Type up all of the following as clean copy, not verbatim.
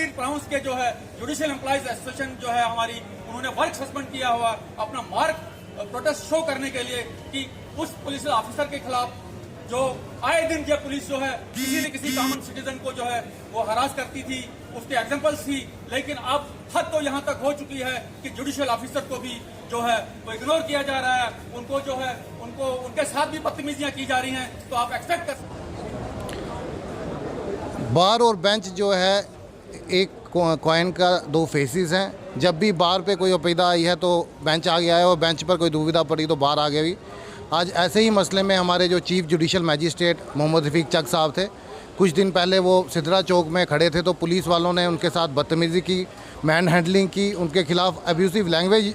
13 prawns के जो है जुडिशियल एम्प्लॉइज एसोसिएशन जो है हमारी, उन्होंने वर्क सस्पेंड किया हुआ अपना मार्क प्रोटेस्ट शो करने के लिए कि उस पुलिस ऑफिसर के खिलाफ जो आए दिन जब पुलिस जो है किसी न किसी कॉमन सिटीजन को जो है वो हरास करती थी, उसके एग्जांपल्स थी। लेकिन अब हद तो यहाँ तक हो चुकी है कि जुडिशियल ऑफिसर को भी जो है वो इग्नोर किया जा रहा है, उनको जो है उनके साथ भी बदतमीजियां की जा रही हैं। तो आप एक्सपेक्ट कर बार और बेंच जो है एक कॉइन का दो फेसेस हैं। जब भी बार पे कोई अपीदा आई है तो बेंच आ गया है, और बेंच पर कोई दुविधा पड़ी तो बार आ गई। आज ऐसे ही मसले में हमारे जो चीफ जुडिशियल मैजिस्ट्रेट मोहम्मद रफ़ीक चक साहब थे, कुछ दिन पहले वो सिद्रा चौक में खड़े थे तो पुलिस वालों ने उनके साथ बदतमीज़ी की, मैन हैंडलिंग की, उनके खिलाफ अब्यूसिव लैंग्वेज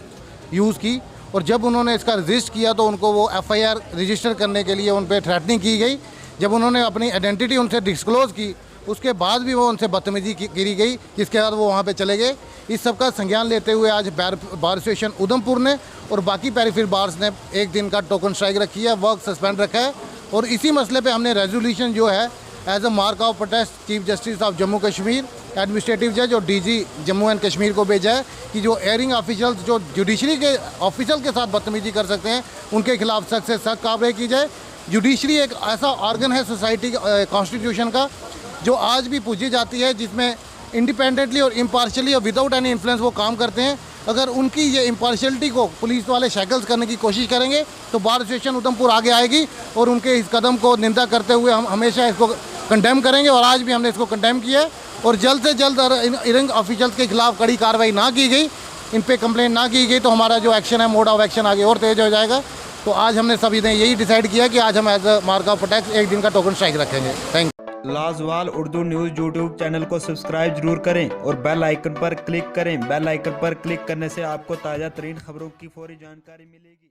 यूज़ की। और जब उन्होंने इसका रजिस्ट किया तो उनको वो FIR रजिस्टर करने के लिए उन पर थ्रेटनिंग की गई। जब उन्होंने अपनी आइडेंटिटी उनसे डिस्क्लोज़ की, उसके बाद भी वो उनसे बदतमीजी की गई, जिसके बाद वो वहाँ पे चले गए। इस सब का संज्ञान लेते हुए आज बार एसोसिएशन उधमपुर ने और बाकी पेरिफेरल बार्स ने एक दिन का टोकन स्ट्राइक रखी है, वर्क सस्पेंड रखा है। और इसी मसले पे हमने रेजोल्यूशन जो है as a mark of protest chief justice of Jammu Kashmir, administrative जज और DG जम्मू एंड कश्मीर को भेजा है कि जो एयरिंग ऑफिशियल्स जो जुडिशरी के ऑफिसर के साथ बदतमीजी कर सकते हैं, उनके खिलाफ सख्त से सख्त कार्रवाई की जाए। जुडिशरी एक ऐसा ऑर्गन है सोसाइटी कॉन्स्टिट्यूशन का जो आज भी पूजी जाती है, जिसमें इंडिपेंडेंटली और इम्पार्शली और विदाउट एनी इन्फ्लुएंस वो काम करते हैं। अगर उनकी ये इम्पार्शलिटी को पुलिस वाले शैकल्स करने की कोशिश करेंगे तो बार एसोसिएशन उधमपुर आगे आएगी और उनके इस कदम को निंदा करते हुए हम हमेशा इसको कंडेम करेंगे। और आज भी हमने इसको कंडेम किया है। और जल्द से जल्द एयरिंग ऑफिशियल्स के खिलाफ कड़ी कार्रवाई ना की गई, इन पे कंप्लेंट ना की गई, तो हमारा जो एक्शन है, मोड ऑफ एक्शन आगे और तेज हो जाएगा। तो आज हमने सभी ने यही डिसाइड किया कि आज हम as a mark of protest एक दिन का टोकन स्ट्राइक रखेंगे। Thank you. Lajawal Urdu news YouTube channel को सब्सक्राइब जरूर करें और बेल आइकन पर क्लिक करें। बेल आइकन पर क्लिक करने से आपको ताज़ा तरीन खबरों की फौरी जानकारी मिलेगी।